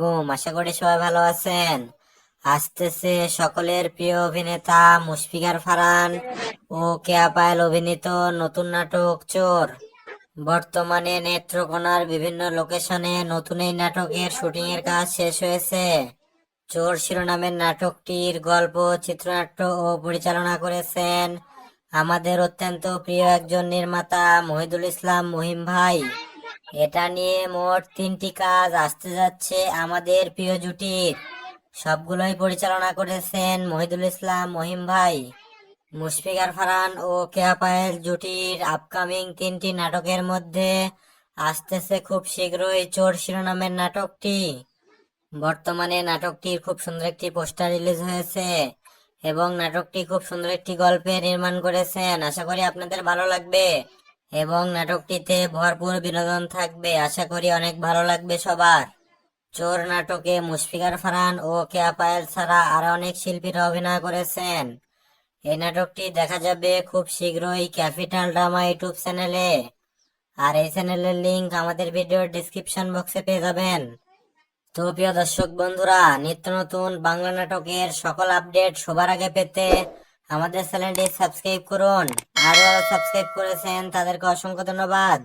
আলাইকুম। আশা করি সবাই ভালো আছেন। আসতেছে সকলের প্রিয় অভিনেতা মুশফিকার ফারহান ও কেয়া পায়েল অভিনীত নতুন নাটক চোর। বর্তমানে নেত্রকোনার বিভিন্ন লোকেশনে নতুন এই নাটকের শুটিং এর কাজ শেষ হয়েছে। চোর শিরোনামের নাটকটির গল্প, চিত্রনাট্য ও পরিচালনা করেছেন আমাদের অত্যন্ত প্রিয় একজন নির্মাতা মহিদুল ইসলাম মহিম ভাই। এটা নিয়ে মোট 3টি কাজ আসতে যাচ্ছে আমাদের প্রিয় জুটির। সবগুলোই পরিচালনা করেছেন মহিদুল ইসলাম মহিম ভাই। মুশফিকার ফারহান ও কেয়া পায়েল জুটির আপকামিং 3টি নাটকের মধ্যে আসতেছে খুব শীঘ্রই চোর শিরোনামের নাটকটি। বর্তমানে নাটকটির খুব সুন্দর একটি পোস্টার রিলিজ হয়েছে এবং নাটকটি খুব সুন্দর একটি গল্পে নির্মাণ করেছেন। আশা করি আপনাদের ভালো লাগবে এবং নাটকটিতে ভরপুর বিনোদন থাকবে। আশা করি অনেক ভালো লাগবে সবার। চোর নাটকে মুশফিকার ফারহান ও কেয়া পায়েল ছাড়া আরো অনেক শিল্পীরা অভিনয় করেছেন। এই নাটকটি দেখা যাবে খুব শীঘ্রই ক্যাপিটাল ড্রামা ইউটিউব চ্যানেলে। আর এই চ্যানেলের লিংক আমাদের ভিডিওর ডিসক্রিপশন বক্সে পেয়ে যাবেন। তো প্রিয় দর্শক বন্ধুরা, নিত্য নতুন বাংলা নাটকের সকল আপডেট সবার আগে পেতে আমাদের চ্যানেলটি সাবস্ক্রাইব করুন। আর যারা সাবস্ক্রাইব করেছেন তাদেরকে অসংখ্য ধন্যবাদ।